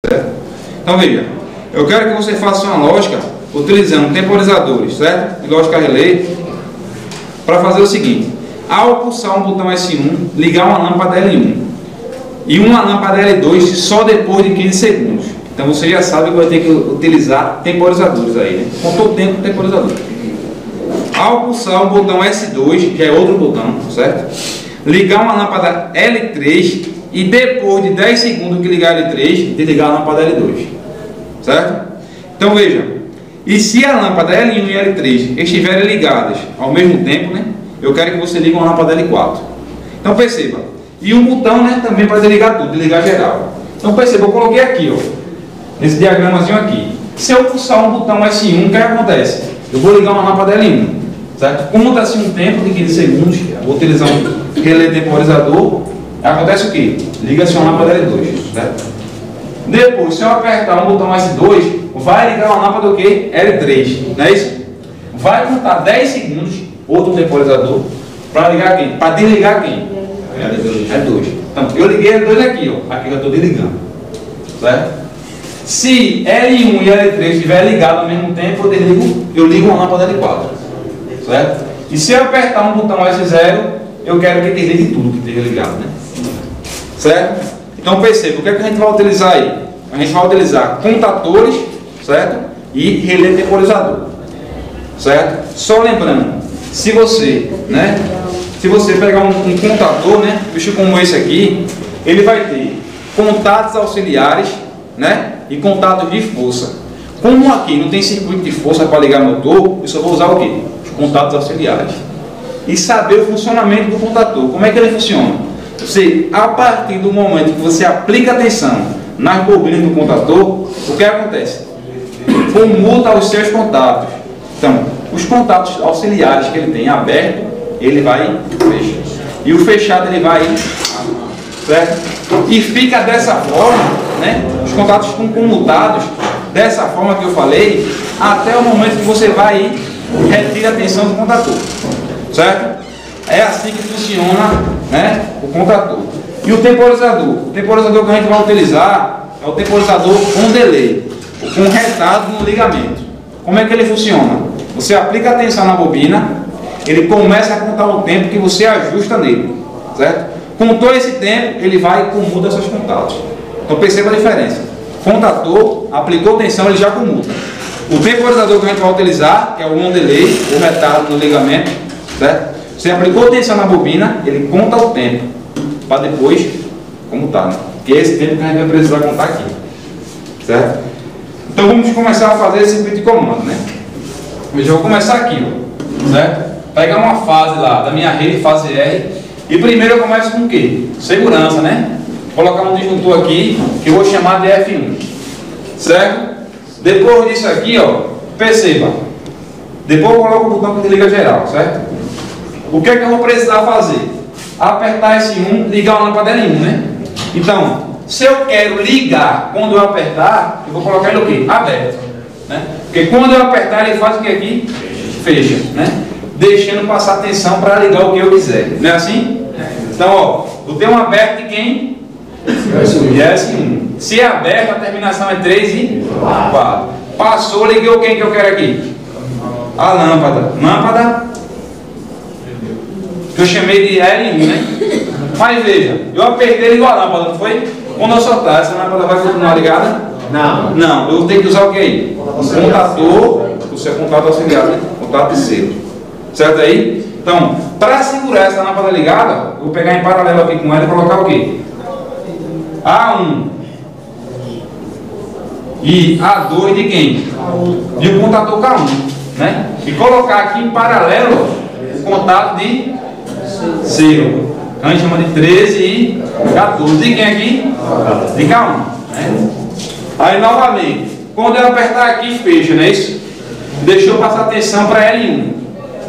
certo? Então veja, eu quero que você faça uma lógica utilizando temporizadores, certo? E lógica relé, para fazer o seguinte: ao pulsar um botão S1, ligar uma lâmpada L1 e uma lâmpada L2 só depois de 15 segundos. Então você já sabe que vai ter que utilizar temporizadores aí, né? Contou o tempo do temporizador. Ao pulsar um botão S2, que é outro botão, certo? Ligar uma lâmpada L3 e depois de 10 segundos que ligar a L3, desligar a lâmpada L2, certo? Então veja, e se a lâmpada L1 e L3 estiverem ligadas ao mesmo tempo, né? Eu quero que você ligue uma lâmpada L4. Então perceba, e um botão, né, também para desligar tudo, desligar geral. Então perceba, eu coloquei aqui, ó, nesse diagramazinho aqui. Se eu pulsar um botão S1, o que acontece? Eu vou ligar uma lâmpada L1, certo? Como está assim um tempo de 15 segundos, vou utilizar um relé temporizador, acontece o que? Liga-se uma lâmpada L2, certo? Depois, se eu apertar um botão S2, vai ligar uma lâmpada do que? L3, não é isso? Vai contar 10 segundos, outro temporizador, para ligar quem? Para desligar quem? L2. Então, eu liguei L2 aqui, ó. Aqui eu estou desligando, certo? Se L1 e L3 estiverem ligados ao mesmo tempo, eu ligo uma lâmpada L4, certo? E se eu apertar um botão S0, eu quero que desligue tudo que esteja ligado, né? Certo? Então perceba, o que é que a gente vai utilizar aí? A gente vai utilizar contatores, certo? E relé temporizador, certo? Só lembrando, se você, né? Se você pegar um contador, né? Bicho como esse aqui, ele vai ter contatos auxiliares, né? E contatos de força. Como aqui não tem circuito de força para ligar motor, eu só vou usar o quê? Os contatos auxiliares. E saber o funcionamento do contator. Como é que ele funciona? Você, a partir do momento que você aplica a tensão nas bobinas do contator, o que acontece? Comuta os seus contatos. Então, os contatos auxiliares que ele tem aberto, ele vai fechar. E o fechado ele vai, certo? E fica dessa forma, né? Os contatos ficam comutados dessa forma que eu falei, até o momento que você vai retirar a tensão do contator, certo? É assim que funciona, né, o contator. E o temporizador? O temporizador que a gente vai utilizar é o temporizador com delay, com retardo no ligamento. Como é que ele funciona? Você aplica a tensão na bobina, ele começa a contar o tempo que você ajusta nele, certo? Contou esse tempo, ele vai e comuta seus contatos. Então perceba a diferença. Contator, aplicou tensão, ele já comuta. O temporizador que a gente vai utilizar, que é o on delay, o retardo no ligamento, certo? Você aplicou tensão na bobina, ele conta o tempo, para depois comutar, né? Que é esse tempo que a gente vai precisar contar aqui, certo? Então vamos começar a fazer esse circuito de comando, né? Eu já vou começar aqui, ó, certo? Pegar uma fase lá da minha rede, fase R, e primeiro eu começo com o quê? Segurança, né? Vou colocar um disjuntor aqui, que eu vou chamar de F1, certo? Depois disso aqui, ó, perceba, depois eu coloco o botão que desliga geral, certo? O que é que eu vou precisar fazer? Apertar esse 1, ligar uma lâmpada L1, né? Então, se eu quero ligar, quando eu apertar, eu vou colocar ele o quê? Aberto, né? Porque quando eu apertar, ele faz o que aqui? Fecha, né? Deixando passar tensão para ligar o que eu quiser, não é assim? Então, ó, eu tenho um aberto de quem? De S1. Se é aberto, a terminação é 3 e 4. Passou, liguei o quem que eu quero aqui? A lâmpada. Lâmpada, que eu chamei de L1, né? Mas veja, eu apertei e ligou a lâmpada, não foi? Quando eu soltar, essa lâmpada vai continuar ligada? Não. Não, eu tenho que usar o que aí? Contator, o seu contato auxiliar, né? Contato terceiro. Certo aí? Então, para segurar essa lâmpada ligada, eu vou pegar em paralelo aqui com ela e colocar o quê? A1 e A2 de quem? De um contator K1, né? E colocar aqui em paralelo o contato de 0. A gente chama de 13 e 14. De quem aqui? De K1, né? Aí novamente, quando eu apertar aqui, fecha, não é isso? Deixou passar tensão para L1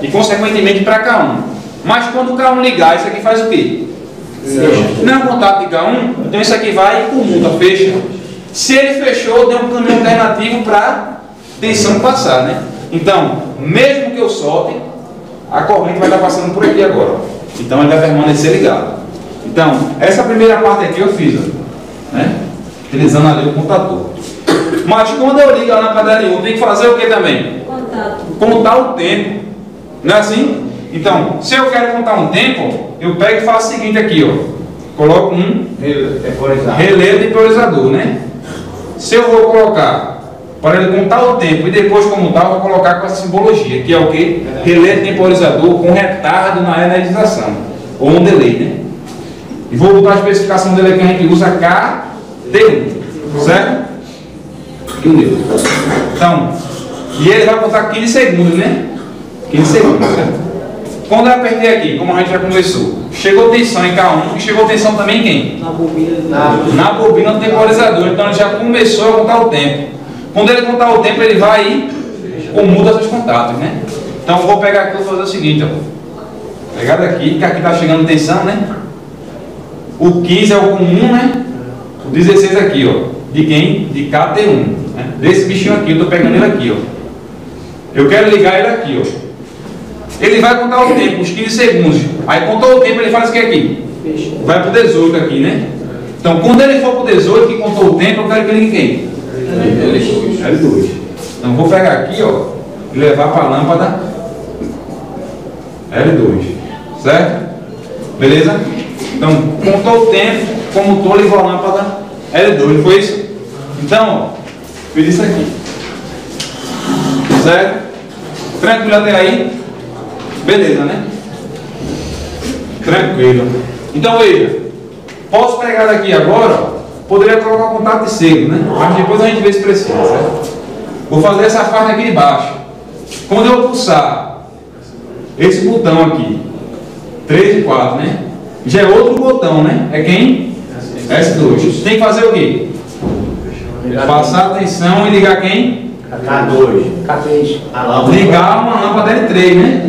e consequentemente para K1. Mas quando o K1 ligar, isso aqui faz o quê? Não é um contato de K1, então isso aqui vai e comuta, fecha. Se ele fechou, deu um caminho alternativo para tensão passar, né? Então, mesmo que eu solte, a corrente vai estar passando por aqui agora. Então ele vai permanecer ligado. Então, essa primeira parte aqui eu fiz, ó, né? utilizando ali o contador. Mas quando eu ligo a lâmpada L1, tem que fazer o que também? Contar o tempo. Não é assim? Então, se eu quero contar um tempo, eu pego e faço o seguinte aqui, ó. Coloco um relé temporizador, né? Se eu vou colocar para ele contar o tempo e depois como tal, eu vou colocar com essa simbologia, que é o que? Relé temporizador com retardo na energização, ou um delay, né? E vou botar a especificação dele que a gente usa KT1, certo? Aqui o dedo. Então, e ele vai contar 15 segundos, né? 15 segundos, certo? Quando eu apertei aqui, como a gente já conversou, chegou tensão em K1 e chegou tensão também em quem? Na bobina do temporizador. Então ele já começou a contar o tempo. Quando ele contar o tempo, ele vai e comuta seus contatos, né? Então eu vou pegar aqui e vou fazer o seguinte, ó. Pegar daqui, que aqui está chegando tensão, né? O 15 é o comum, né? O 16 aqui, ó. De quem? De KT1. Né? Desse bichinho aqui, eu estou pegando ele aqui, ó. Eu quero ligar ele aqui, ó. Ele vai contar o tempo, uns 15 segundos. Aí contou o tempo, ele faz o que aqui? Vai para o 18 aqui, né? Então, quando ele for para o 18, que contou o tempo, eu quero que ele ligue quem? L2. Então, vou pegar aqui, ó, e levar para a lâmpada L2. Certo? Beleza? Então, contou o tempo, comutou, ligou a lâmpada L2. Foi isso? Então, ó, fiz isso aqui. Certo? Tranquilo até aí? Beleza, né? Tranquilo. Então, veja, posso pegar daqui agora, ó, poderia colocar o contato de selo, né? Mas depois a gente vê se precisa, certo? Vou fazer essa parte aqui de baixo. Quando eu pulsar esse botão aqui, 3 e 4, né? Já é outro botão, né? É quem? S2. Tem que fazer o quê? Passar a tensão e ligar quem? K2. K3. Ligar uma lâmpada L3, né?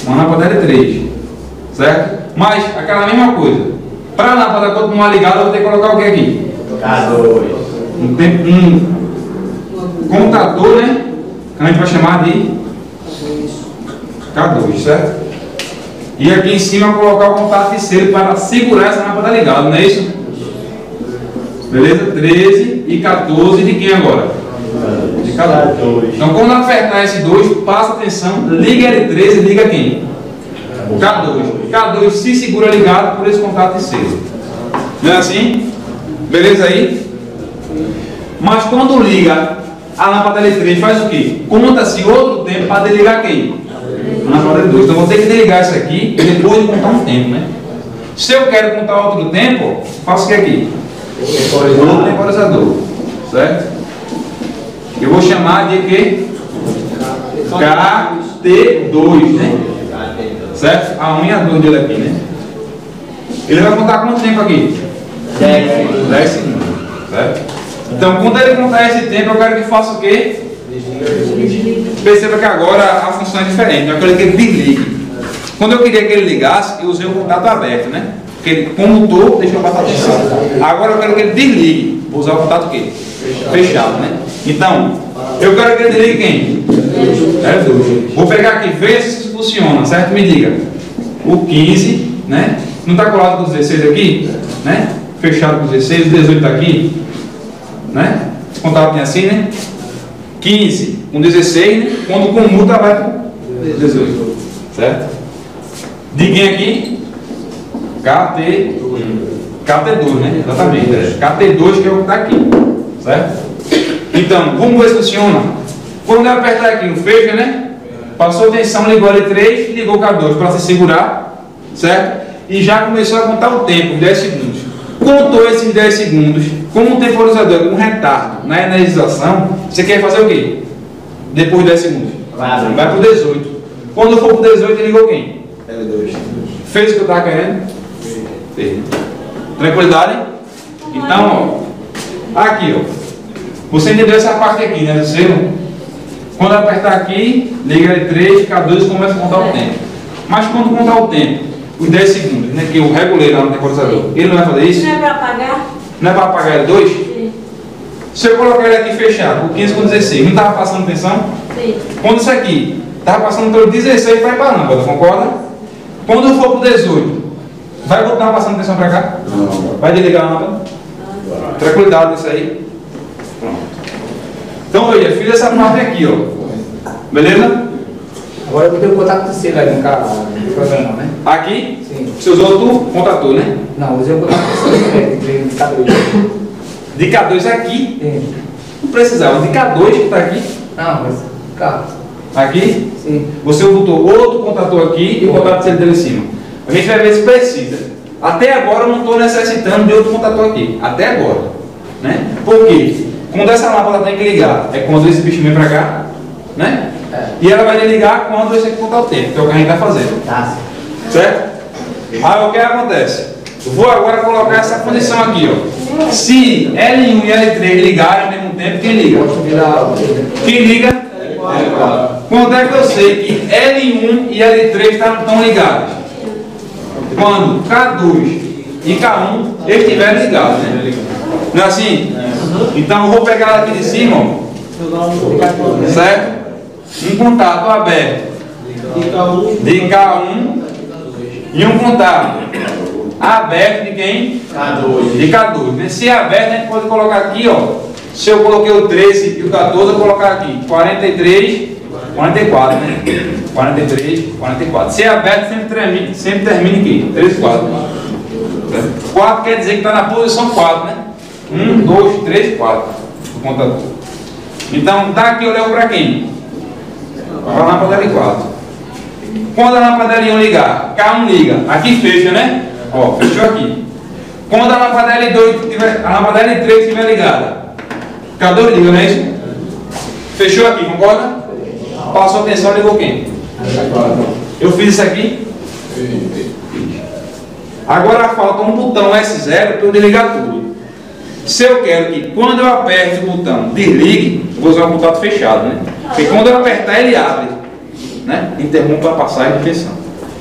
Uma lâmpada L3. Certo? Mas, aquela mesma coisa. Para a lâmpada continuar ligada, eu vou ter que colocar o que aqui? K2. Um contador, né? Que a gente vai chamar de K2, certo? E aqui em cima colocar o contato de selo para segurar essa lâmpada ligada, não é isso? Beleza? 13 e 14 de quem agora? De K2. Então quando apertar esse 2, passa atenção, liga L13 e liga quem? K2. K2 se segura ligado por esse contato de selo. Não é assim? Beleza aí? Mas quando liga a lâmpada L3 faz o quê? Conta-se outro tempo para desligar quem? A lâmpada L2. Então vou ter que desligar isso aqui e depois de contar um tempo, né? Se eu quero contar outro tempo, faço o que aqui? Outro temporizador. Certo? Eu vou chamar de quê? KT2, né? Certo? A 1 e a 2 dele aqui, né? Ele vai contar quanto tempo aqui? 10 segundos. Certo? Então, quando ele contar esse tempo, eu quero que faça o quê? Perceba que agora a função é diferente. Eu quero que ele desligue. Quando eu queria que ele ligasse, eu usei o contato aberto, né? Porque ele comutou, deixa eu passar atenção. Agora eu quero que ele desligue. Vou usar o contato o quê? Fechado, né? Então, eu quero que ele desligue quem? L2. Vou pegar aqui, ver se isso funciona, certo? Me diga. O 15, né? Não está colado com o 16 aqui? Né? Fechado com o 16, o 18 está aqui. Né? Esse contato tem assim, né? 15 com 16, né? Quando comuta vai para o 18. Certo? De quem aqui? KT2, né? Exatamente. KT2 que é o que está aqui. Certo? Então, vamos ver se funciona. Quando eu apertar aqui, fecha, né? Passou tensão, ligou L3, ligou o K2 para se segurar, certo? E já começou a contar o tempo, 10 segundos. Contou esses 10 segundos, como um temporizador com retardo na energização, você quer fazer o quê? Depois de 10 segundos? Vai para o 18. Quando for para o 18, ele ligou quem? L2. Fez o que eu estava querendo? Fez. Tranquilidade? Então, ó. Aqui, ó. Você entendeu essa parte aqui, né? Do selo? Quando apertar aqui, liga L3, K2 e começa a contar o tempo. Mas quando contar o tempo, os 10 segundos, né? Que eu regulei lá no temporizador, ele não vai fazer isso? Não é para apagar? Não é para apagar L2? Sim. Se eu colocar ele aqui fechado, o 15 com 16, não estava passando tensão? Sim. Quando isso aqui estava passando pelo 16, vai para a lâmpada, concorda? Quando for para o 18, vai continuar passando tensão para cá? Não. Vai desligar a lâmpada? Tranquilidade nisso aí? Pronto. Então, veja, fiz essa parte aqui, ó. Beleza? Agora eu vou ter o contato terceiro aí no programa, né? Aqui? Sim. Você usou outro contator, né? Não, usei o contato terceiro de K2. De K2 aqui? Sim. Não precisava. De K2 que está aqui? Não, mas K. Aqui? Sim. Você botou outro contator aqui e o contato terceiro dele em cima. A gente vai ver se precisa. Até agora eu não estou necessitando de outro contator aqui. Até agora. Né? Por quê? Quando essa lâmpada tem que ligar, é quando esse bicho vem para cá, né? É. E ela vai ligar quando esse aqui contar o tempo, que é o que a gente está fazendo. Tá. Certo? Aí o que acontece? Eu vou agora colocar essa posição aqui, ó. Se L1 e L3 ligarem ao mesmo tempo, quem liga? Quem liga? Quando é que eu sei que L1 e L3 estão ligados? Quando K2 e K1 estiverem ligados, né? Não é assim? Então eu vou pegar ela aqui de cima, ó. Certo? Um contato aberto de K1 e um contato aberto de quem? K2. De K2. Né? Se é aberto, a gente pode colocar aqui, ó. Se eu coloquei o 13 e o 14, eu vou colocar aqui 43, 44, né? 43, 44. Se é aberto, sempre termina aqui. 3, 4. 4 quer dizer que está na posição 4, né? 1, 2, 3, 4. O contador. Então, daqui eu levo para quem? Para a lâmpada L4. Quando a lâmpada L1 ligar, K1 liga. Aqui fecha, né? Ó, fechou aqui. Quando a lâmpada L2 tiver, a lâmpada L3 estiver ligada, K2 liga, não é isso? Fechou aqui, concorda? Passou atenção, ligou quem? Eu fiz isso aqui. Agora falta um botão S0 para eu desligar tudo. Se eu quero que quando eu aperte o botão desligue, eu vou usar o contato fechado, né? Porque quando eu apertar ele abre, né? Interrompe a passagem de tensão.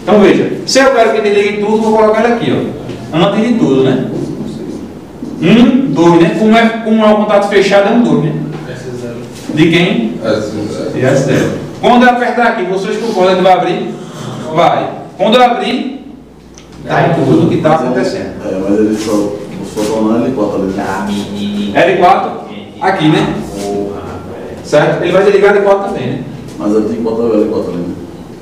Então veja, se eu quero que desligue tudo, vou colocar ele aqui, ó. Antes de tudo, né? 1, 2, né? Como é o contato fechado, é um 2, né? De quem? De S0. Quando eu apertar aqui, vocês concordam que vai abrir? Vai. Quando eu abrir, tá em tudo que está acontecendo. É, mas ele só tornar L4 ali. L4, aqui, né? Certo? Ele vai desligar L4 também, né? Mas eu tenho que botar o L4 ali,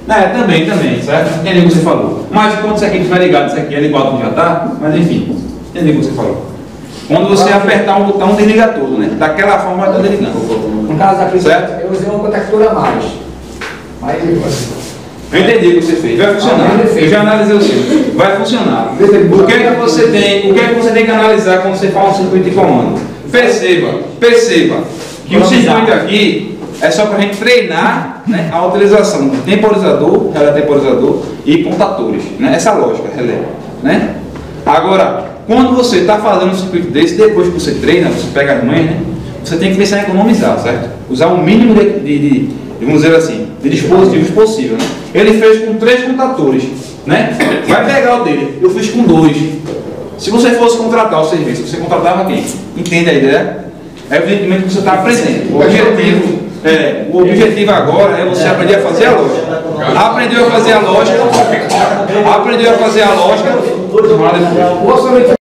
né? É, também, certo? Entendi o que você falou. Mas quando isso aqui estiver ligado, isso aqui L4 já está, mas enfim, entendi o que você falou. Quando você apertar um botão, desliga tudo, né? Daquela forma vai estar desligando. No caso aqui, certo? eu usei uma contextura a mais. Mas eu entendi o que você fez. Vai funcionar. Eu já analisei o seu. Vai funcionar. O que é que você tem que analisar quando você faz um circuito de comando? Perceba que o circuito aqui é só para a gente treinar, né, a utilização de temporizador, relé temporizador e contatores. Né? Essa lógica, relé. Né? Agora, quando você está fazendo um circuito desse, depois que você treina, você pega as manhas, né? Você tem que pensar em economizar, certo? Usar o mínimo de vamos dizer assim, de dispositivos possível, né? Ele fez com 3 contatores, né? Vai pegar o dele, eu fiz com 2. Se você fosse contratar o serviço, você contratava quem? Entende a ideia? Evidentemente que você está aprendendo. O objetivo agora é você aprender a fazer a lógica. Aprendeu a fazer a lógica.